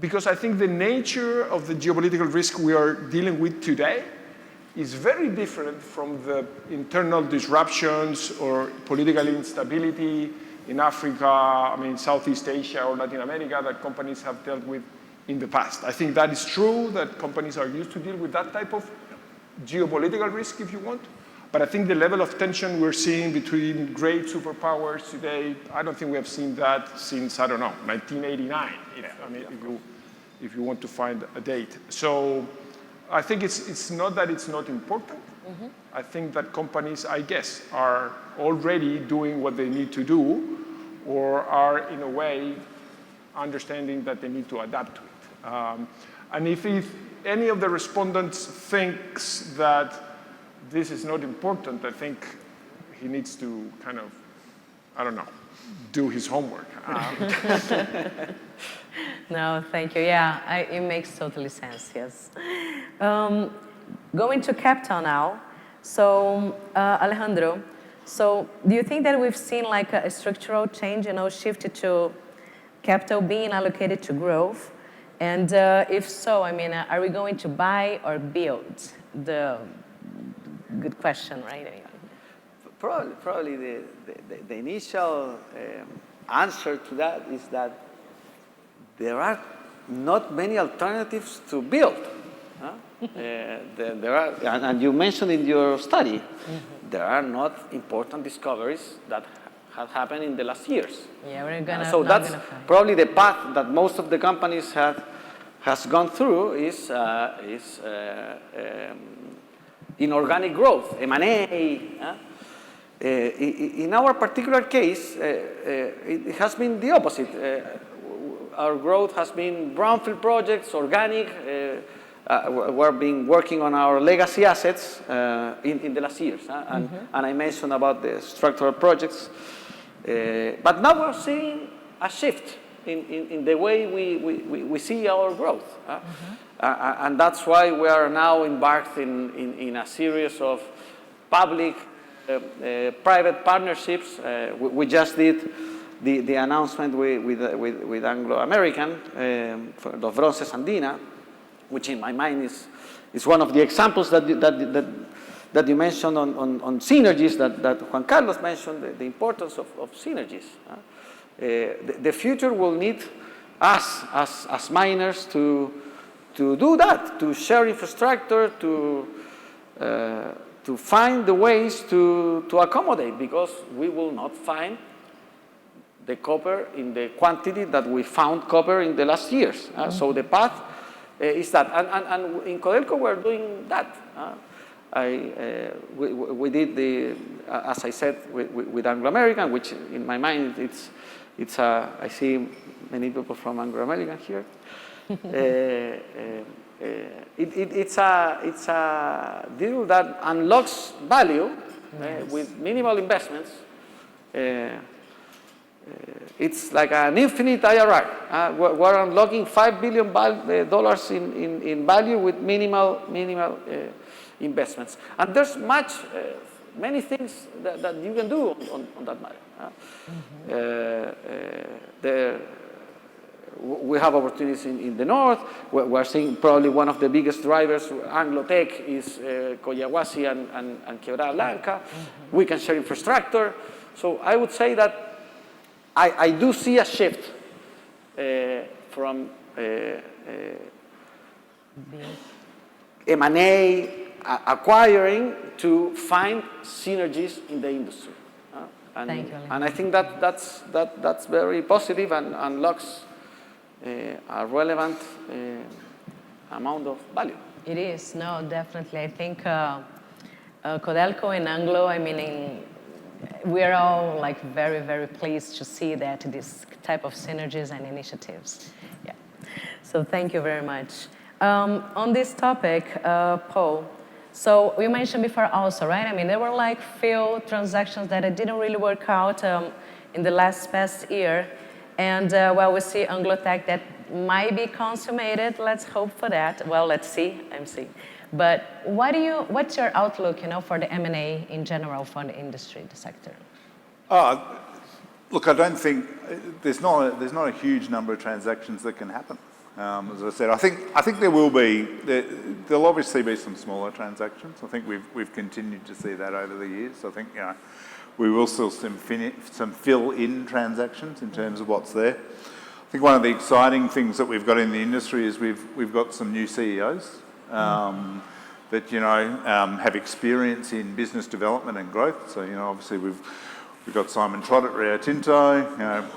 because I think the nature of the geopolitical risk we are dealing with today is very different from the internal disruptions or political instability in Africa, Southeast Asia or Latin America that companies have dealt with in the past. I think that is true, that companies are used to deal with that type of geopolitical risk, if you want. But I think the level of tension we're seeing between great superpowers today, I don't think we have seen that since, 1989, if you want to find a date. So I think it's not that it's not important. Mm-hmm. I think that companies, I guess, are already doing what they need to do, or are, in a way, understanding that they need to adapt to it. And if any of the respondents thinks that this is not important, I think he needs to do his homework. No, thank you. Yeah, it makes totally sense, yes. Going to capital now. So, Alejandro, so do you think that we've seen like a structural change, shifted to capital being allocated to growth? And if so, are we going to buy or build? Good question, right? Probably the initial answer to that is that there are not many alternatives to build. There are, and you mentioned in your study, mm-hmm. there are not important discoveries that have happened in the last years. Yeah, we're gonna. So that's probably the path that most of the companies has gone through is inorganic growth, M&A. In our particular case, it has been the opposite. Our growth has been brownfield projects, organic. We've been working on our legacy assets in the last years. And I mentioned about the structural projects. But now we're seeing a shift in the way we see our growth. And that's why we are now embarked in a series of public private partnerships. We just did the announcement with Anglo American for Los Bronces Andina, which in my mind is one of the examples that you mentioned on synergies that Juan Carlos mentioned, the importance of synergies. The future will need us as miners to do that, to share infrastructure, to find the ways to accommodate, because we will not find the copper in the quantity that we found copper in the last years. So the path is that. And in Codelco, we're doing that. We did as I said, with Anglo American, which in my mind, I see many people from Anglo American here. It's a deal that unlocks value with minimal investments. It's like an infinite IRR. We're unlocking $5 billion in value with minimal investments. And there's many things that you can do on that matter. We have opportunities in the north. We're seeing probably one of the biggest drivers, Anglo-Tech, is Collahuasi and Quebrada Blanca. We can share infrastructure. So I would say that I do see a shift from M&A, acquiring, to find synergies in the industry. Thank you, and I think that's very positive and unlocks a relevant amount of value. It is, no, definitely. I think Codelco and Anglo, I mean, we're all like very, very pleased to see that this type of synergies and initiatives. Yeah. So thank you very much. On this topic, Paul, so you mentioned before also, right? I mean, there were like few transactions that it didn't really work out in the past year. And well, we see Anglo-Tech that might be consummated. Let's hope for that. Well, let's see. I'm seeing. But what's your outlook, for the M&A in general for the industry, the sector? Look, I don't think there's not a huge number of transactions that can happen. As I said, I think there'll obviously be some smaller transactions. I think we've continued to see that over the years. I think we will still some fill-in transactions in terms of what's there. I think one of the exciting things that we've got in the industry is we've got some new CEOs that have experience in business development and growth. So obviously we've got Simon Trott at Rio Tinto.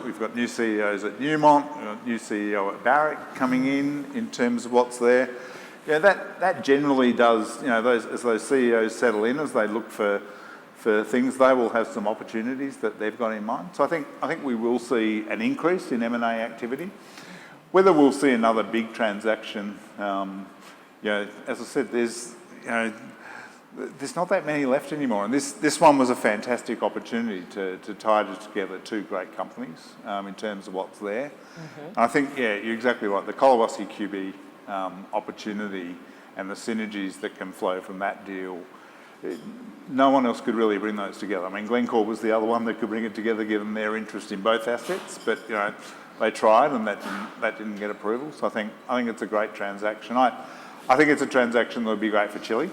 We've got new CEOs at Newmont. We've got new CEO at Barrick coming in terms of what's there. Yeah, that generally does. As those CEOs settle in, as they look for things, they will have some opportunities that they've got in mind. So I think we will see an increase in M&A activity. Whether we'll see another big transaction, as I said, there's not that many left anymore. And this one was a fantastic opportunity to tie together two great companies in terms of what's there. And I think, you're exactly right. The Collahuasi QB opportunity and the synergies that can flow from that deal, no one else could really bring those together. I mean, Glencore was the other one that could bring it together given their interest in both assets, but they tried and that didn't get approval. So I think it's a great transaction. I think it's a transaction that would be great for Chile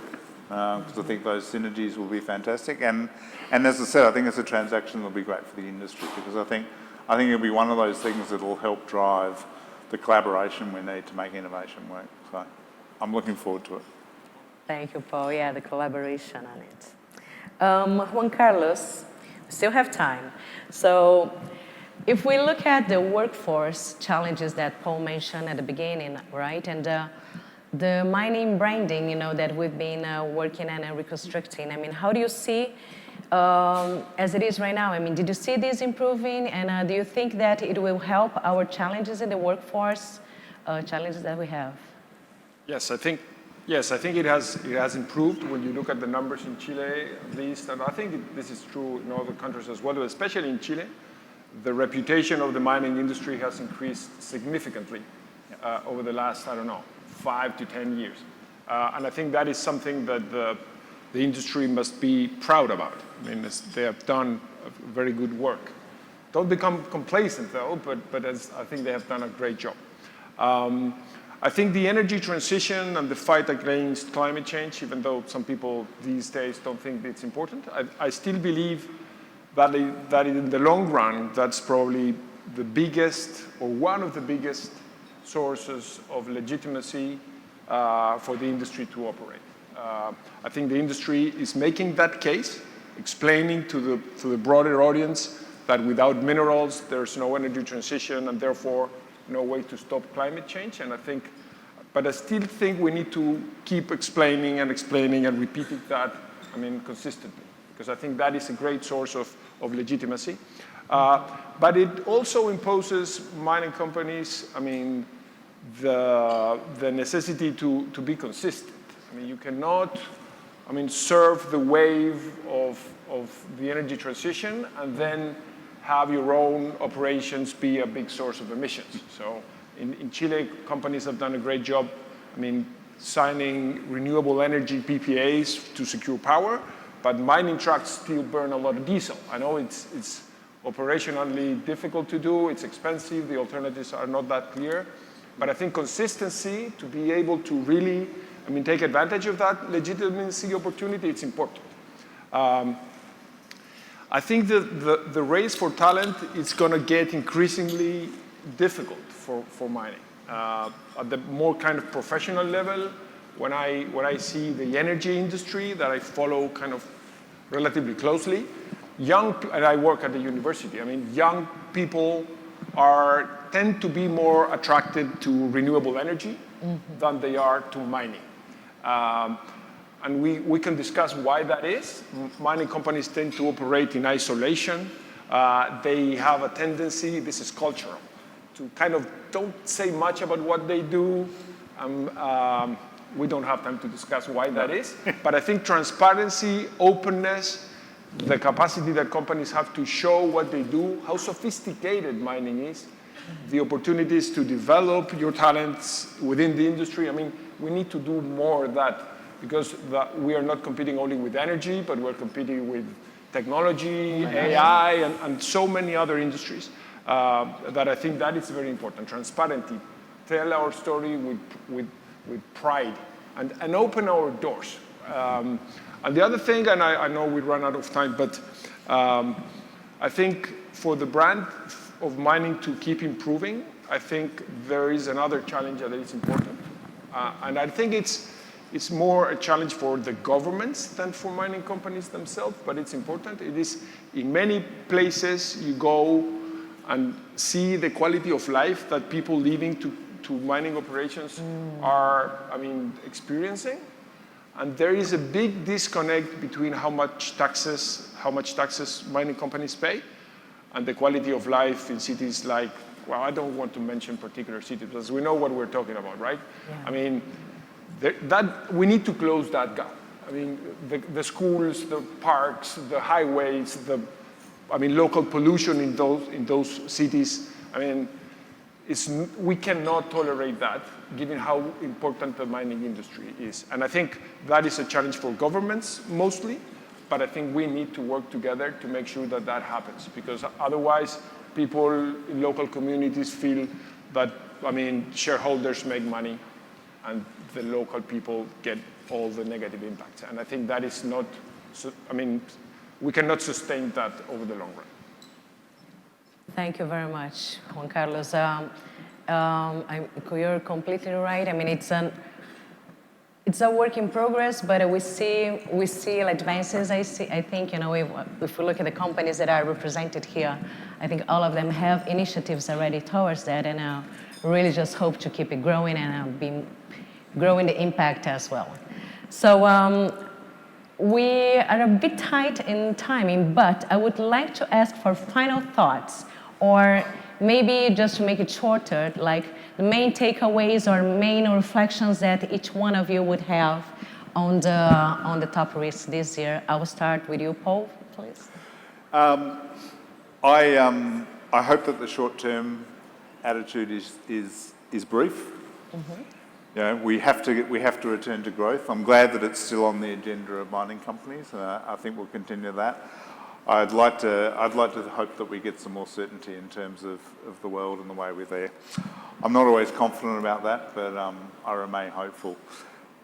because I think those synergies will be fantastic. And as I said, I think it's a transaction that will be great for the industry because I think it'll be one of those things that will help drive the collaboration we need to make innovation work. So I'm looking forward to it. Thank you, Paul. Yeah, the collaboration on it. Juan Carlos, we still have time. So if we look at the workforce challenges that Paul mentioned at the beginning, right, and the mining branding, that we've been working and reconstructing, I mean, how do you see as it is right now? I mean, did you see this improving, and do you think that it will help our challenges in the workforce, challenges that we have? Yes, I think it has improved when you look at the numbers in Chile, at least, and I think this is true in other countries as well, but especially in Chile. The reputation of the mining industry has increased significantly over the last, 5 to 10 years. And I think that is something that the industry must be proud about. I mean, they have done very good work. Don't become complacent, though, but I think they have done a great job. I think the energy transition and the fight against climate change, even though some people these days don't think it's important, I still believe that in the long run, that's probably the biggest or one of the biggest sources of legitimacy for the industry to operate. I think the industry is making that case, explaining to the broader audience that without minerals, there's no energy transition and therefore no way to stop climate change. But I still think we need to keep explaining and repeating that, consistently, because I think that is a great source of legitimacy. But it also imposes mining companies, the necessity to be consistent. You cannot, surf the wave of the energy transition and then have your own operations be a big source of emissions. So in Chile, companies have done a great job, signing renewable energy PPAs to secure power, but mining trucks still burn a lot of diesel. I know it's operationally difficult to do, it's expensive, the alternatives are not that clear, but I think consistency to be able to really, take advantage of that legitimacy opportunity, it's important. I think that the race for talent is going to get increasingly difficult for mining. At the more kind of professional level, when I see the energy industry that I follow kind of relatively closely, and I work at the university, young people tend to be more attracted to renewable energy than they are to mining. And we can discuss why that is. Mining companies tend to operate in isolation. They have a tendency, this is cultural, to kind of don't say much about what they do. We don't have time to discuss why that is. But I think transparency, openness, the capacity that companies have to show what they do, how sophisticated mining is, the opportunities to develop your talents within the industry. We need to do more of that, because we are not competing only with energy, but we're competing with technology, AI, and so many other industries that I think that is very important. Transparency, tell our story with pride, and open our doors. And the other thing, and I know we run out of time, but I think for the brand of mining to keep improving, I think there is another challenge that is important. And I think it's more a challenge for the governments than for mining companies themselves, but it's important. It is, in many places you go and see the quality of life that people leaving to mining operations are, experiencing. And there is a big disconnect between how much taxes mining companies pay and the quality of life in cities like, well, I don't want to mention particular cities, because we know what we're talking about, right? Yeah. We need to close that gap. The schools, the parks, the highways, local pollution in those cities. We cannot tolerate that, given how important the mining industry is. And I think that is a challenge for governments mostly, but I think we need to work together to make sure that that happens, because otherwise people in local communities feel that, shareholders make money and the local people get all the negative impacts. And I think that is not, we cannot sustain that over the long run. Thank you very much, Juan Carlos. You're completely right. It's a work in progress, but we see advances. I think, if we look at the companies that are represented here, I think all of them have initiatives already towards that, and I really just hope to keep it growing and be growing the impact as well. So we are a bit tight in timing, but I would like to ask for final thoughts, or maybe just to make it shorter, like the main takeaways or main reflections that each one of you would have on the top risks this year. I will start with you, Paul, please. I hope that the short-term attitude is brief. Mm-hmm. We have to return to growth. I'm glad that it's still on the agenda of mining companies. I think we'll continue that. I'd like to hope that we get some more certainty in terms of the world and the way we're there. I'm not always confident about that, but I remain hopeful.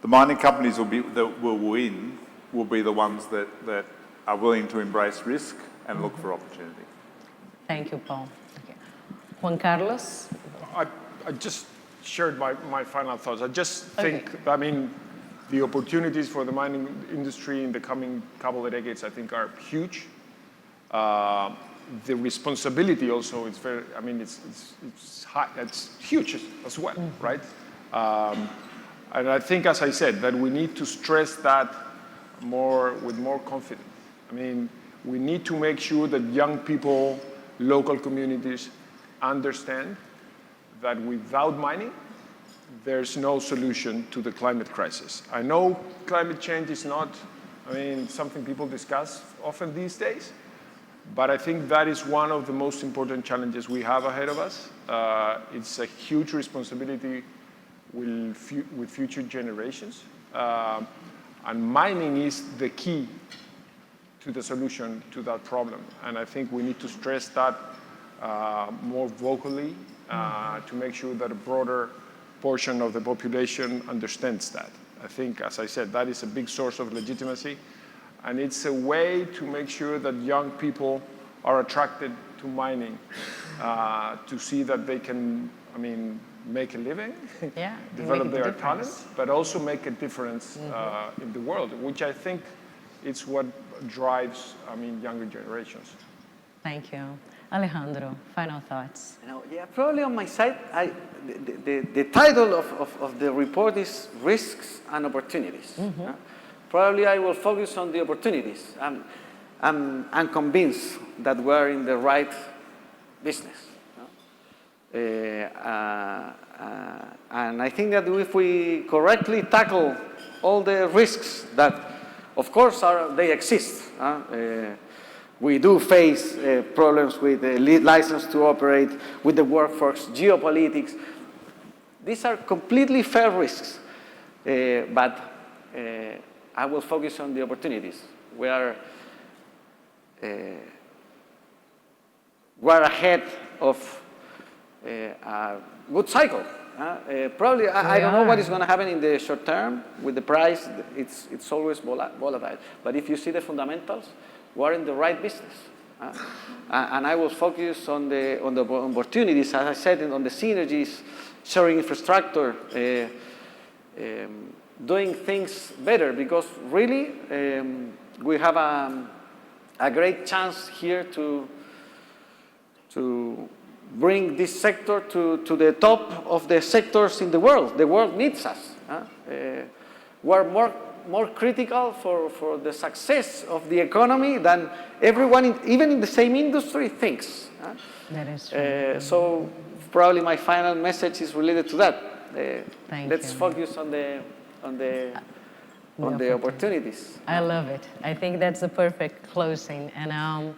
The mining companies that will win will be the ones that are willing to embrace risk and look for opportunity. Thank you, Paul. Okay. Juan Carlos? I just shared my final thoughts. I just think, I mean, the opportunities for the mining industry in the coming couple of decades, I think, are huge. The responsibility also is very, I mean, it's high, it's huge as well, right? And I think, as I said, that we need to stress that with more confidence. I mean, we need to make sure that young people, local communities understand that without mining, there's no solution to the climate crisis. I know climate change is not, I mean, something people discuss often these days, but I think that is one of the most important challenges we have ahead of us. It's a huge responsibility with future generations. And mining is the key to the solution to that problem. And I think we need to stress that more vocally to make sure that a broader portion of the population understands that. I think, as I said, that is a big source of legitimacy. And it's a way to make sure that young people are attracted to mining, to see that they can, I mean, make a living, develop their talents, but also make a difference in the world, which I think is what drives, I mean, younger generations. Thank you. Alejandro, final thoughts. Yeah, probably on my side, the title of the report is Risks and Opportunities. Probably I will focus on the opportunities. I'm convinced that we're in the right business. And I think that if we correctly tackle all the risks that, of course, they exist. We do face problems with the license to operate, with the workforce, geopolitics. These are completely fair risks, but I will focus on the opportunities. We're ahead of a good cycle. Probably, I don't know what is going to happen in the short term with the price. It's always volatile. But if you see the fundamentals, we're in the right business. And I will focus on the opportunities, as I said, on the synergies, sharing infrastructure, doing things better, because really we have a great chance here to bring this sector to the top of the sectors in the world. The world needs us. We're more critical for the success of the economy than everyone, even in the same industry, thinks. That is true. So probably my final message is related to that. Let's focus on the opportunities. I love it. I think that's the perfect closing. And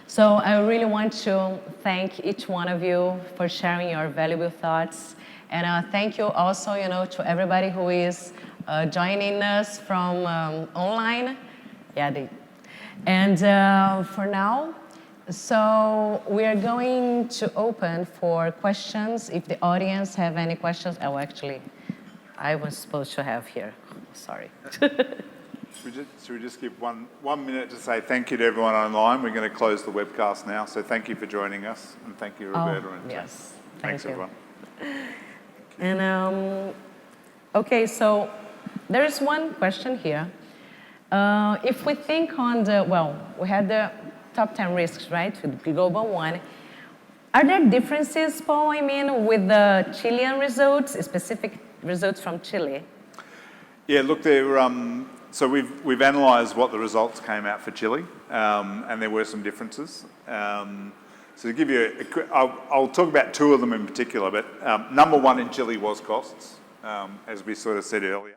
so I really want to thank each one of you for sharing your valuable thoughts. And thank you also, to everybody who is joining us from online. And for now, so we are going to open for questions. If the audience have any questions, I was supposed to have here. Sorry. Should we just give one minute to say thank you to everyone online? We're going to close the webcast now. So thank you for joining us, and thank you, Roberta. Yes. Thanks, everyone. And okay, so there is one question here. If we think on we had the top 10 risks, right, with the global one. Are there differences, Paul, with the Chilean results, specific results from Chile? Yeah, look, so we've analysed what the results came out for Chile, and there were some differences. So to give you I'll talk about two of them in particular, but number one in Chile was costs, as we sort of said earlier.